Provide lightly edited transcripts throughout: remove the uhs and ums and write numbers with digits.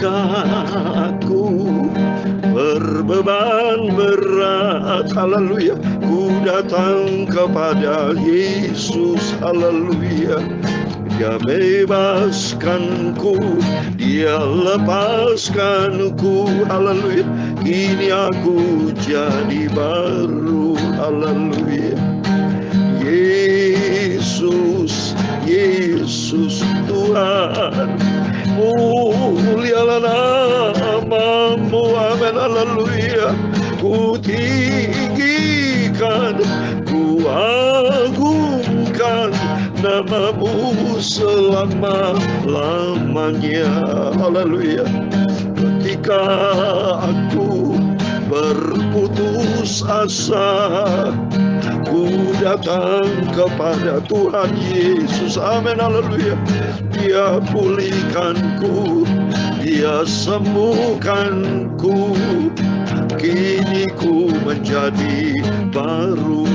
ketika aku berbeban berat, haleluya, ku datang kepada Yesus, haleluya. Dia bebaskanku, Dia lepaskanku, haleluya. Kini aku jadi baru, haleluya. Yesus, Yesus Tuhan, mulialah namamu, amin, haleluya. Ku tinggikan, ku agungkan namamu selama-lamanya, haleluya. Ketika aku berputus asa, ku datang kepada Tuhan Yesus, amin, haleluya. Dia pulihkanku, Dia sembuhkanku, kini ku menjadi baru,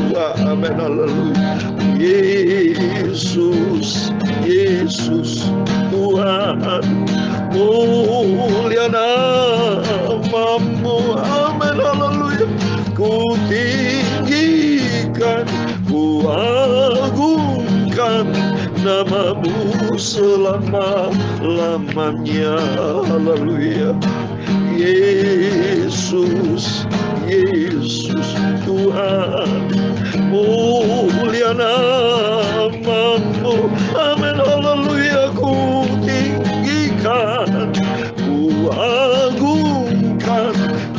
amin, haleluya. Yesus, Yesus Tuhan, mulia namamu, amin, haleluya. Ku tinggikan, ku agungkan namamu selama-lamanya, haleluya. Yesus, Yesus Tuhan, mulia namamu, amin, haleluya. Ku tinggikan, ku agungkan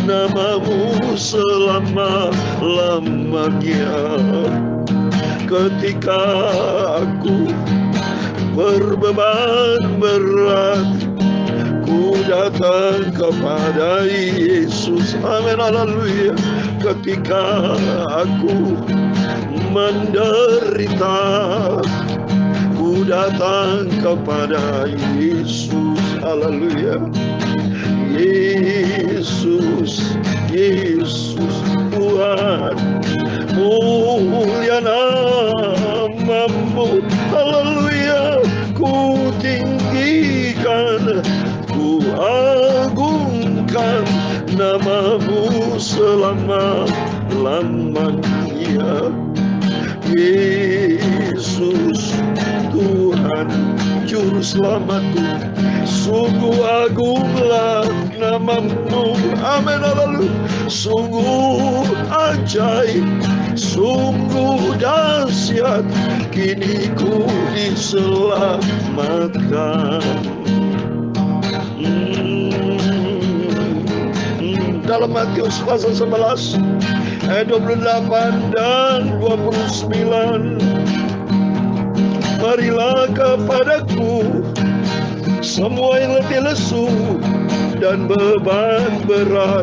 namamu selama-lamanya. Ketika aku berbeban berat, ku datang kepada Yesus, amin, haleluya. Ketika aku menderita, ku datang kepada Yesus, haleluya. Yesus, Yesus Tuhan, mulia namamu, haleluya. Ku tinggikan, ku agungkan namamu selama-lamanya. Yesus Tuhan, Juru Selamatku, sungguh agunglah namamu, amin, haleluya. Sungguh ajaib, sungguh dahsyat, kini ku diselamatkan. Dalam Matius pasal 11 ayat 28 dan 29, marilah kepadaku semua yang letih lesu dan beban berat,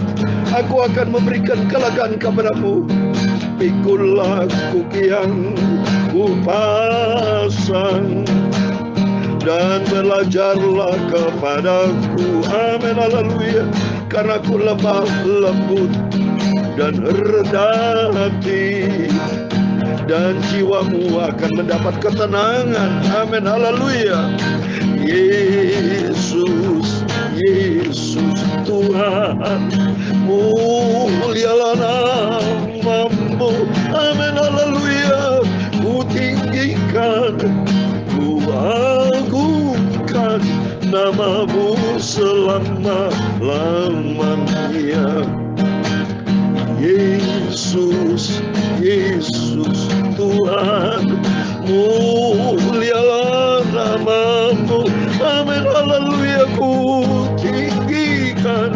aku akan memberikan kelegaan kepadamu. Pikulah kuki yang kupasang dan belajarlah kepadaku, amin, haleluya. Karena aku lemah lembut dan rendah hati, dan jiwamu akan mendapat ketenangan, amin, haleluya. Yesus, Yesus Tuhan, mulialah namamu, amin, haleluya. Ku tinggikan, ku agungkan namamu selama-lamanya. Yesus, Yesus Tuhan, mulialah namamu, amin, haleluya. Ku tinggikan,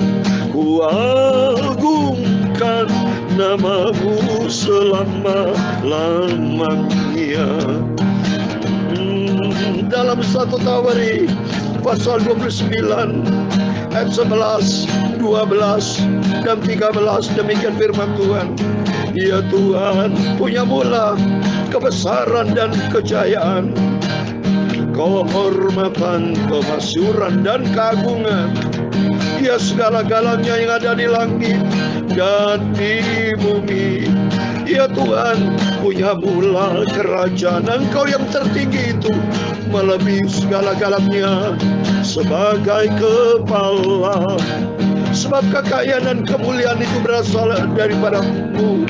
ku agungkan namamu selama-lamanya. Dalam 1 Tawari pasal 29 ayat 11, 12 dan 13, demikian firman Tuhan. Ya Tuhan, punya mula kebesaran dan kejayaan, kehormatan, kemasyuran dan keagungan. Ya segala-galanya yang ada di langit dan di bumi. ya Tuhan, punya mula kerajaan. Engkau yang tertinggi itu melebihi segala-galanya sebagai kepala. Sebab kekayaan dan kemuliaan itu berasal daripada-Mu,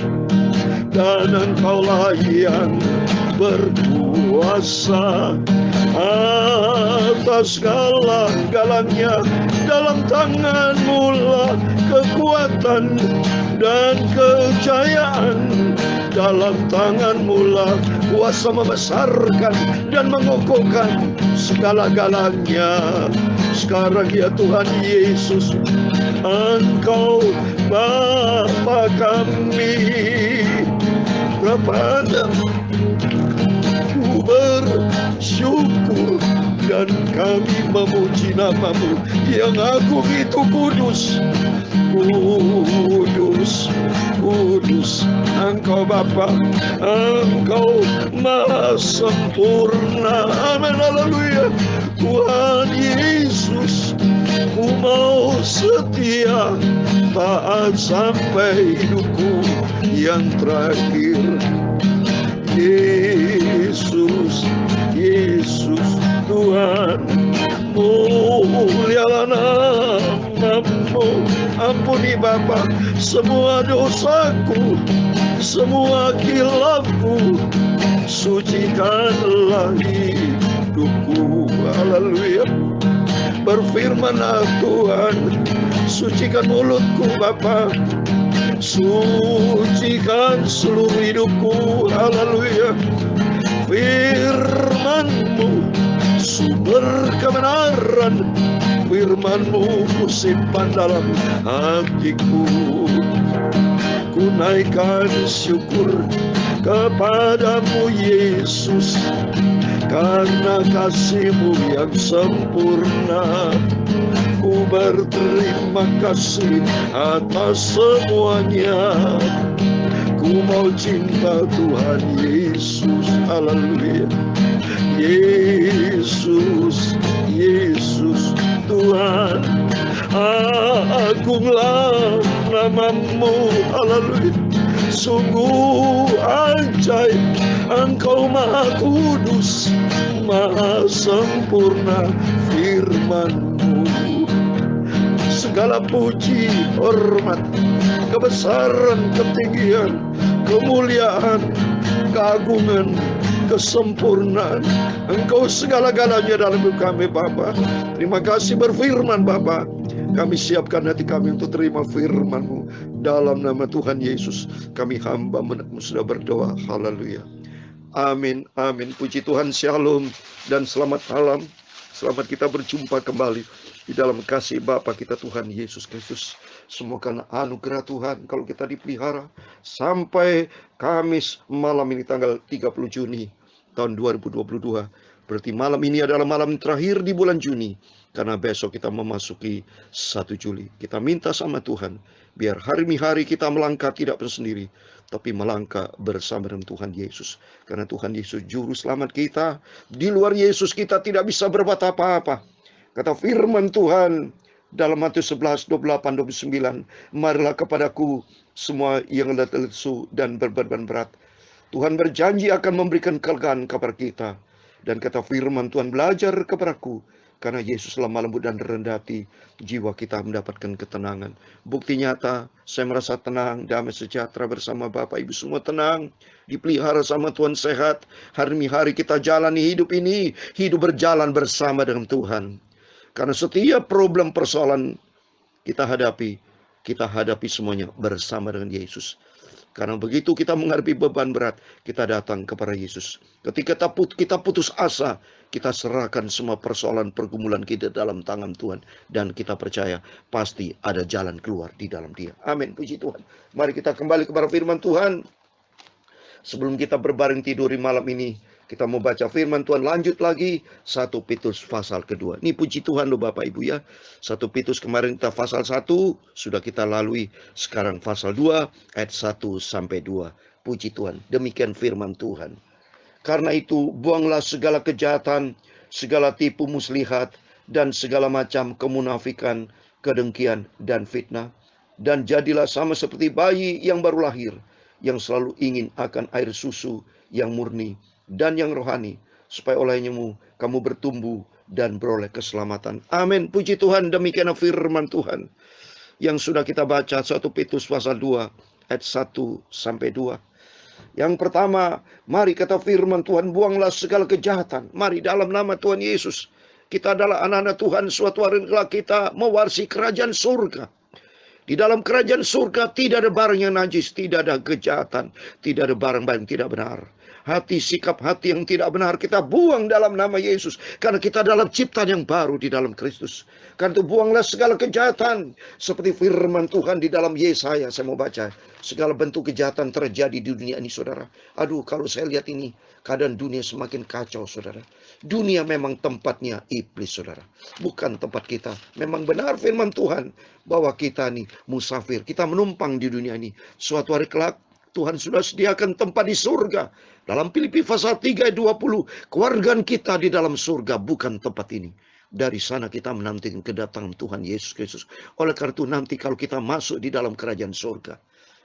dan Engkaulah yang berkuasa atas segala-galanya. Dalam tangan-Mu lah kekuatan dan kejayaan. Dalam tangan-Mu lah kuasa membesarkan dan mengokohkan segala-galanya. Sekarang ya Tuhan Yesus, Engkau Bapa kami, Ku bersyukur dan kami memuji nama-Mu yang agung itu kudus. Kudus, kudus, Engkau Bapa, Engkau Maha sempurna. Amin, haleluya. Tuhan Yesus, Ku mau setia, taat sampai hidupku yang terakhir. Yesus, Yesus Tuhan, mulialah nama-Mu. Ampuni Bapa semua dosaku, semua khilafku, sucikanlah hidupku. Haleluya. Berfirmanlah Tuhan, sucikan mulutku Bapa, sucikan seluruh hidupku. Haleluya. Firman-Mu sumber kebenaran, firman-Mu kusimpan dalam hatiku. Ku naikkan syukur kepadamu Yesus, karena kasih-Mu yang sempurna. Ku berterima kasih atas semuanya. Ku mau cinta Tuhan Yesus. Haleluya. Yesus, Yesus Tuhan, agunglah nama-Mu. Haleluya. Sungguh ajaib, Engkau Maha Kudus, Maha sempurna firman-Mu. Segala puji, hormat, kebesaran, ketinggian, kemuliaan, keagungan, kesempurnaan, Engkau segala-galanya dalam hidup kami Bapa. Terima kasih berfirman Bapa. Kami siapkan hati kami untuk terima firman-Mu. Dalam nama Tuhan Yesus kami hamba sudah berdoa. Haleluya. Amin, amin. Puji Tuhan, shalom dan selamat malam. Selamat kita berjumpa kembali di dalam kasih Bapa kita Tuhan Yesus Kristus. Semua karena anugerah Tuhan kalau kita dipelihara sampai Kamis malam ini tanggal 30 Juni tahun 2022. Berarti malam ini adalah malam terakhir di bulan Juni, karena besok kita memasuki 1 Juli. Kita minta sama Tuhan, biar hari-hari kita melangkah tidak sendiri, tapi melangkah bersama dengan Tuhan Yesus. Karena Tuhan Yesus juru selamat kita. Di luar Yesus kita tidak bisa berbuat apa-apa. Kata firman Tuhan dalam Matius 11, 28, 29, marilah kepadaku semua yang letih lesu dan berbeban berat. Tuhan berjanji akan memberikan kelegaan kepada kita. Dan kata firman Tuhan, belajar kepadaku, karena Yesus lemah lembut dan rendah hati, jiwa kita mendapatkan ketenangan. Bukti nyata, saya merasa tenang, damai sejahtera bersama Bapak Ibu semua tenang, dipelihara sama Tuhan, sehat. Hari-hari kita jalani hidup ini, hidup berjalan bersama dengan Tuhan. Karena setiap problem persoalan kita hadapi semuanya bersama dengan Yesus. Karena begitu kita menghadapi beban berat, kita datang kepada Yesus. Ketika kita putus asa, kita serahkan semua persoalan pergumulan kita dalam tangan Tuhan. Dan kita percaya pasti ada jalan keluar di dalam Dia. Amin, puji Tuhan. Mari kita kembali kepada firman Tuhan. Sebelum kita berbaring tidur di malam ini, kita mau baca firman Tuhan lanjut lagi 1 Petrus pasal kedua. Ini puji Tuhan loh Bapak Ibu ya. 1 Petrus kemarin kita pasal 1 sudah kita lalui. Sekarang pasal 2 ayat 1 sampai 2. Puji Tuhan. Demikian firman Tuhan. Karena itu buanglah segala kejahatan, segala tipu muslihat, dan segala macam kemunafikan, kedengkian, dan fitnah. Dan jadilah sama seperti bayi yang baru lahir, yang selalu ingin akan air susu yang murni dan yang rohani, supaya olehnya kamu bertumbuh dan beroleh keselamatan. Amin. Puji Tuhan, demikian firman Tuhan yang sudah kita baca 1 Petrus pasal 2 ayat 1 sampai 2. Yang pertama, mari kata firman Tuhan, buanglah segala kejahatan. Mari dalam nama Tuhan Yesus. Kita adalah anak-anak Tuhan, suatu hari kita mewarisi kerajaan surga. Di dalam kerajaan surga tidak ada barang yang najis, tidak ada kejahatan, tidak ada barang-barang yang tidak benar. Sikap hati yang tidak benar kita buang dalam nama Yesus. Karena kita dalam ciptaan yang baru di dalam Kristus. Karena itu buanglah segala kejahatan. Seperti firman Tuhan di dalam Yesaya. Saya mau baca. Segala bentuk kejahatan terjadi di dunia ini, saudara. Aduh, kalau saya lihat ini, keadaan dunia semakin kacau, saudara. Dunia memang tempatnya iblis, saudara. Bukan tempat kita. Memang benar firman Tuhan bahwa kita nih musafir. Kita menumpang di dunia ini. Suatu hari kelak Tuhan sudah sediakan tempat di surga. Dalam Filipi pasal 3 ayat 20, kewargaan kita di dalam surga, bukan tempat ini. Dari sana kita menantikan kedatangan Tuhan Yesus Kristus. Oleh karena itu nanti kalau kita masuk di dalam kerajaan surga,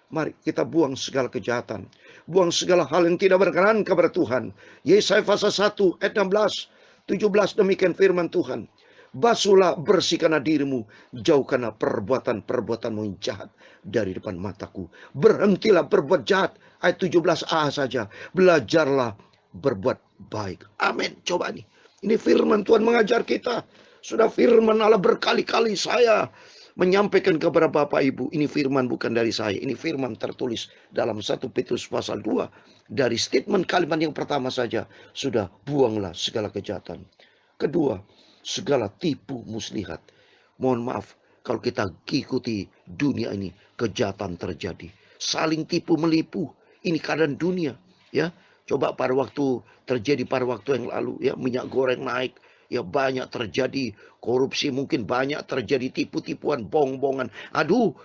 mari kita buang segala kejahatan, buang segala hal yang tidak berkenan kepada Tuhan. Yesaya pasal 1 ayat 16, 17, demikian firman Tuhan. Basuhlah, bersihkanlah dirimu, jauhkanlah perbuatan-perbuatanmu yang jahat dari depan mataku. Berhentilah berbuat jahat. Ayat 17a saja. Belajarlah berbuat baik. Amin. Coba nih. Ini firman Tuhan mengajar kita. Sudah firman Allah berkali-kali saya menyampaikan kepada Bapak Ibu. Ini firman bukan dari saya. Ini firman tertulis dalam 1 Petrus pasal 2. Dari statement kalimat yang pertama saja. Sudah buanglah segala kejahatan. Kedua, segala tipu muslihat. Mohon maaf, kalau kita ikuti dunia ini, kejahatan terjadi. Saling tipu melipu. Ini keadaan dunia, ya. Coba pada waktu terjadi pada waktu yang lalu, ya, minyak goreng naik, ya, banyak terjadi korupsi, mungkin banyak terjadi tipu-tipuan, bohong-bohongan. Aduh,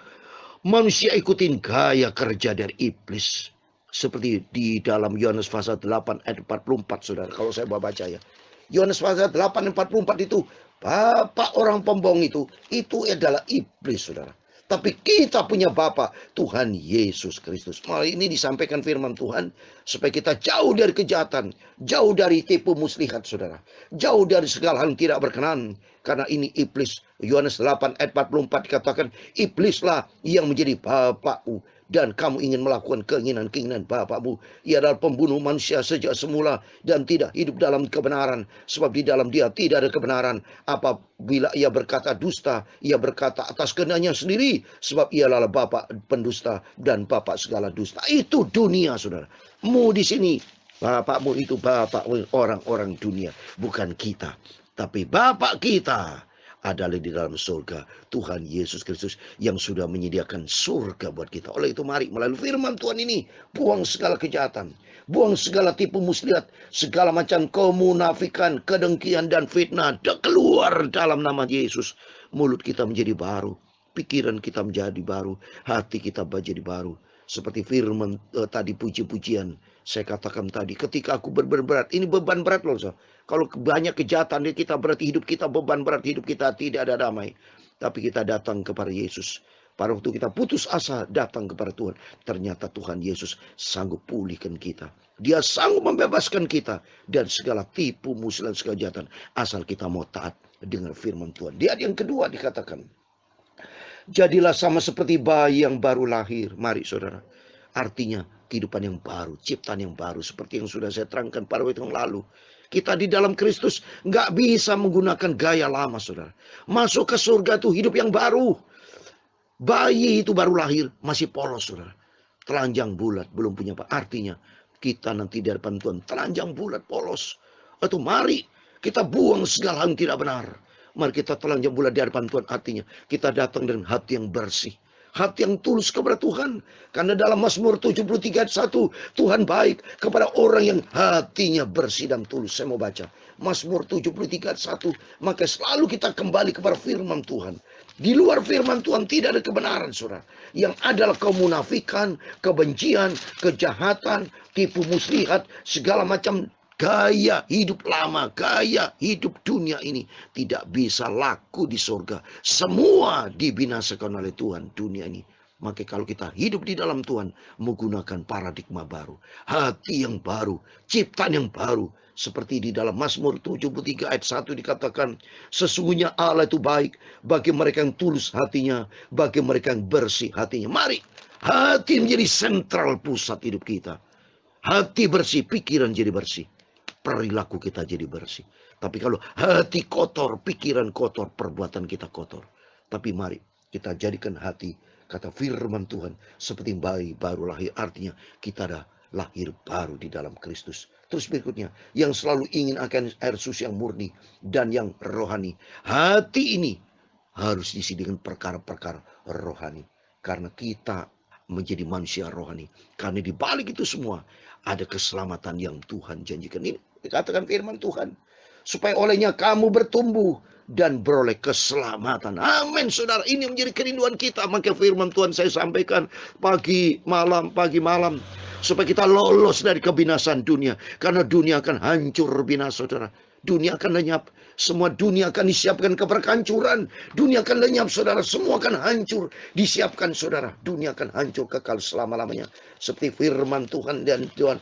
manusia ikutin gaya kerja dari iblis. Seperti di dalam Yohanes pasal 8 ayat 44, saudara. Kalau saya baca ya. Yohanes pasal 8 ayat 44 itu, bapak orang pembohong itu adalah iblis, saudara. Tapi kita punya Bapa, Tuhan Yesus Kristus. Malah ini disampaikan firman Tuhan, supaya kita jauh dari kejahatan, jauh dari tipu muslihat, saudara. Jauh dari segala hal yang tidak berkenan. Karena ini iblis. Yohanes 8 ayat 44 dikatakan, iblislah yang menjadi bapakmu. Dan kamu ingin melakukan keinginan-keinginan bapakmu. Ia adalah pembunuh manusia sejak semula dan tidak hidup dalam kebenaran. Sebab di dalam dia tidak ada kebenaran. Apabila ia berkata dusta, ia berkata atas kehendaknya sendiri. Sebab ia adalah bapak pendusta dan bapak segala dusta. Itu dunia, saudara. Mu di sini, bapakmu itu bapak orang-orang dunia. Bukan kita. Tapi bapak kita adalah di dalam surga, Tuhan Yesus Kristus yang sudah menyediakan surga buat kita. Oleh itu mari melalui firman Tuhan ini, buang segala kejahatan, buang segala tipu muslihat, segala macam kemunafikan, kedengkian dan fitnah, keluar dalam nama Yesus. Mulut kita menjadi baru, pikiran kita menjadi baru, hati kita menjadi baru. Seperti firman tadi puji-pujian saya katakan tadi, ketika aku berat, ini beban berat loh. Kalau banyak kejahatan di kita, berarti hidup kita beban berat, hidup kita tidak ada damai. Tapi kita datang kepada Yesus. Pada waktu kita putus asa, datang kepada Tuhan. Ternyata Tuhan Yesus sanggup pulihkan kita. Dia sanggup membebaskan kita dari segala tipu muslihat dan segala kejahatan. Asal kita mau taat dengan firman Tuhan. Di ayat yang kedua dikatakan, jadilah sama seperti bayi yang baru lahir. Mari saudara. Artinya kehidupan yang baru, ciptaan yang baru. Seperti yang sudah saya terangkan pada waktu yang lalu. Kita di dalam Kristus nggak bisa menggunakan gaya lama, saudara. Masuk ke surga itu hidup yang baru. Bayi itu baru lahir, masih polos, saudara. Telanjang bulat, belum punya apa. Artinya kita nanti di hadapan Tuhan telanjang bulat, polos. Itu mari kita buang segala hal yang tidak benar. Mari kita telanjang bulat di hadapan Tuhan. Artinya kita datang dengan hati yang bersih. Hati yang tulus kepada Tuhan. Karena dalam Mazmur 73 ayat 1, Tuhan baik kepada orang yang hatinya bersih dan tulus. Saya mau baca Mazmur 73 ayat 1. Maka selalu kita kembali kepada firman Tuhan. Di luar firman Tuhan tidak ada kebenaran, saudara. Yang adalah kemunafikan, kebencian, kejahatan, tipu muslihat, segala macam gaya hidup lama, gaya hidup dunia ini tidak bisa laku di surga. Semua dibinasakan oleh Tuhan dunia ini. Maka kalau kita hidup di dalam Tuhan, menggunakan paradigma baru, hati yang baru, ciptaan yang baru. Seperti di dalam Mazmur 73 ayat 1 dikatakan, sesungguhnya Allah itu baik bagi mereka yang tulus hatinya, bagi mereka yang bersih hatinya. Mari, hati menjadi sentral pusat hidup kita. Hati bersih, pikiran jadi bersih, perilaku kita jadi bersih. Tapi kalau hati kotor, pikiran kotor, perbuatan kita kotor. Tapi mari kita jadikan hati, kata firman Tuhan, seperti bayi baru lahir. Artinya kita ada lahir baru di dalam Kristus. Terus berikutnya, yang selalu ingin akan air susu yang murni dan yang rohani. Hati ini harus diisi dengan perkara-perkara rohani. Karena kita menjadi manusia rohani. Karena di balik itu semua ada keselamatan yang Tuhan janjikan. Ini dikatakan firman Tuhan, supaya olehnya kamu bertumbuh dan beroleh keselamatan. Amin, saudara. Ini menjadi kerinduan kita. Maka firman Tuhan saya sampaikan pagi malam, supaya kita lolos dari kebinasan dunia. Karena dunia akan hancur binasa, saudara. Dunia akan lenyap. Semua dunia akan disiapkan ke kehancuran. Dunia akan lenyap, saudara. Semua akan hancur. Disiapkan, saudara. Dunia akan hancur kekal selama-lamanya. Seperti firman Tuhan dan Tuhan.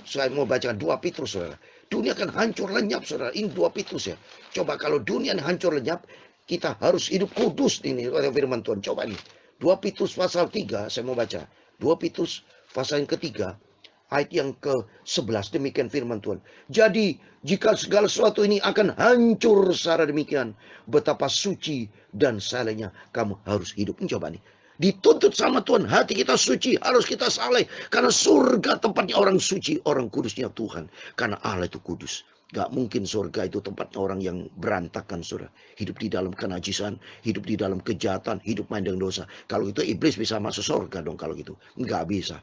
Saya mau bacakan 2 Petrus, saudara. Dunia akan hancur lenyap, saudara. Ini 2 Petrus ya. Coba kalau dunia hancur lenyap, kita harus hidup kudus. Ini firman Tuhan. Coba nih. 2 Petrus pasal 3, saya mau baca. 2 Petrus pasal yang ketiga, ayat yang ke-11, demikian firman Tuhan. Jadi, jika segala sesuatu ini akan hancur secara demikian, betapa suci dan salehnya kamu harus hidup. Ini coba nih. Dituntut sama Tuhan, hati kita suci, harus kita saleh. Karena surga tempatnya orang suci, orang kudusnya Tuhan. Karena Allah itu kudus. Gak mungkin surga itu tempatnya orang yang berantakan, saudara. Hidup di dalam kenajisan, hidup di dalam kejahatan, hidup main dengan dosa. Kalau itu iblis bisa masuk surga dong kalau gitu. Nggak bisa.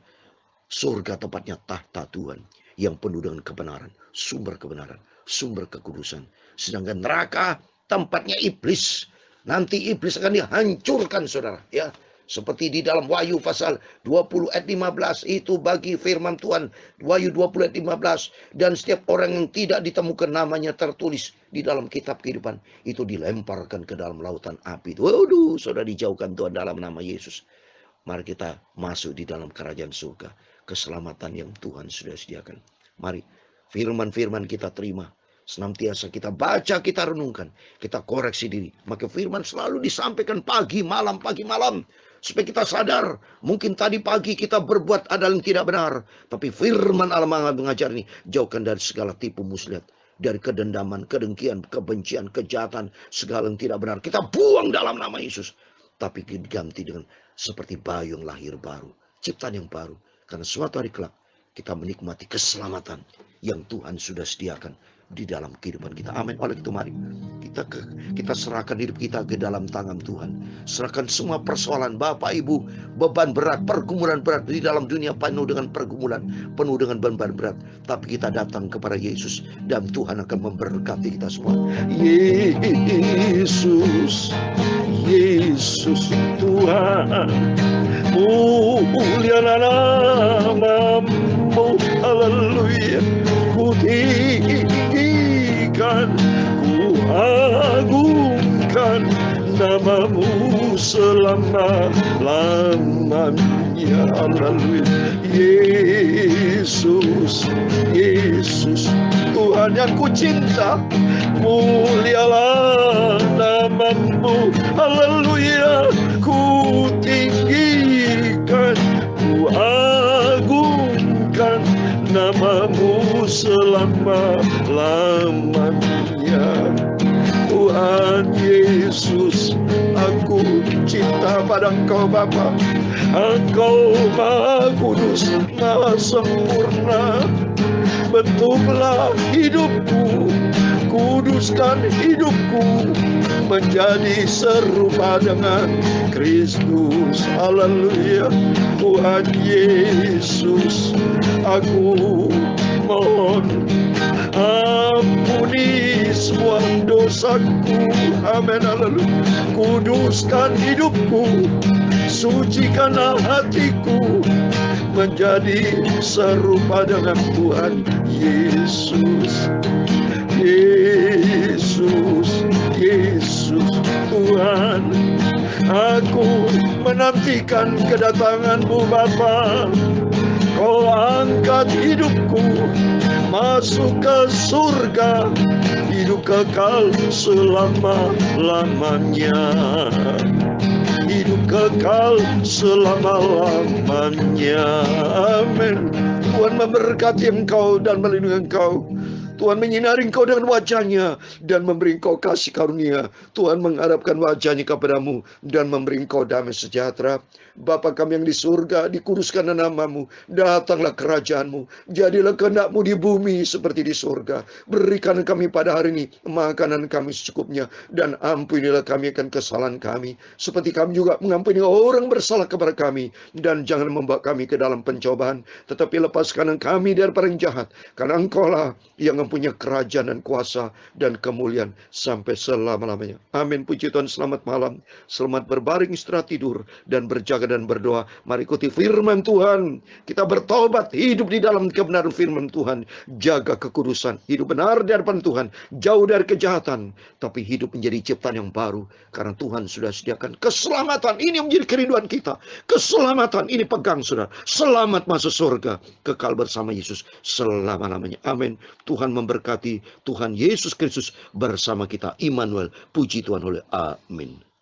Surga tempatnya tahta Tuhan yang penuh dengan kebenaran, sumber kebenaran, sumber kekudusan. Sedangkan neraka tempatnya iblis. Nanti iblis akan dihancurkan, saudara. Ya, seperti di dalam Wahyu pasal 20 ayat 15 itu bagi firman Tuhan. Wahyu 20 ayat 15. Dan setiap orang yang tidak ditemukan namanya tertulis di dalam kitab kehidupan, itu dilemparkan ke dalam lautan api. Waduh, saudara, dijauhkan Tuhan dalam nama Yesus. Mari kita masuk di dalam kerajaan surga. Keselamatan yang Tuhan sudah sediakan. Mari firman-firman kita terima. Senantiasa kita baca, kita renungkan, kita koreksi diri. Maka firman selalu disampaikan pagi malam. Supaya kita sadar, mungkin tadi pagi kita berbuat ada yang tidak benar. Tapi firman Allah mengajar ini, jauhkan dari segala tipu muslihat. Dari kedendaman, kedengkian, kebencian, kejahatan, segala yang tidak benar. Kita buang dalam nama Yesus. Tapi diganti dengan seperti bayi yang lahir baru. Ciptaan yang baru. Karena suatu hari kelak kita menikmati keselamatan yang Tuhan sudah sediakan di dalam kehidupan kita. Amin. Oleh itu mari kita serahkan hidup kita ke dalam tangan Tuhan. Serahkan semua persoalan Bapak Ibu, beban berat, pergumulan berat di dalam dunia penuh dengan pergumulan, penuh dengan beban berat. Tapi kita datang kepada Yesus dan Tuhan akan memberkati kita semua. Yesus, Yesus Tuhan, mulia namamu, haleluya. Ku tinggikan, ku agungkan namamu selama-lamanya, haleluya. Yesus, Yesus Tuhan yang ku cinta, mulialah namamu, haleluya. Ku tinggikan, ku agungkan namamu selama-lamanya. Tuhan Yesus, aku cinta pada Engkau Bapa. Engkau Maha Kudus, Maha Sempurna. Bentuklah hidupku, kuduskan hidupku menjadi serupa dengan Kristus. Haleluya. Tuhan Yesus, aku mohon ampuni semua dosaku. Amin. Haleluya. Kuduskan hidupku, sucikanlah hatiku menjadi serupa dengan Tuhan Yesus. Yesus, Yesus Tuhan, Aku menantikan kedatangan-Mu Bapa. Kau angkat hidupku masuk ke surga, hidup kekal selama-lamanya. Hidup kekal selama-lamanya. Amin. Tuhan memberkati engkau dan melindungi engkau. Tuhan menyinari engkau dengan wajah-Nya dan memberi engkau kasih karunia. Tuhan mengharapkan wajah-Nya kepadamu dan memberi engkau damai sejahtera. Bapa kami yang di surga, dikuduskanlah nama-Mu, datanglah kerajaan-Mu, jadilah kehendak-Mu di bumi seperti di surga. Berikan kami pada hari ini makanan kami secukupnya, dan ampunilah kami akan kesalahan kami, seperti kami juga mengampuni orang bersalah kepada kami. Dan jangan membawa kami ke dalam pencobaan, tetapi lepaskan kami daripada yang jahat, karena Engkau-lah yang mempunyai kerajaan dan kuasa dan kemuliaan sampai selama-lamanya. Amin. Puji Tuhan. Selamat malam, selamat berbaring, istirahat, tidur, dan berjaga dan berdoa. Mari ikuti firman Tuhan. Kita bertobat, hidup di dalam kebenaran firman Tuhan. Jaga kekudusan, hidup benar di hadapan Tuhan, jauh dari kejahatan, tapi hidup menjadi ciptaan yang baru, karena Tuhan sudah sediakan keselamatan. Ini yang menjadi kerinduan kita. Keselamatan ini pegang, saudara. Selamat masuk surga, kekal bersama Yesus selama-lamanya. Amin. Tuhan memberkati. Tuhan Yesus Kristus bersama kita. Immanuel. Puji Tuhan. Amin.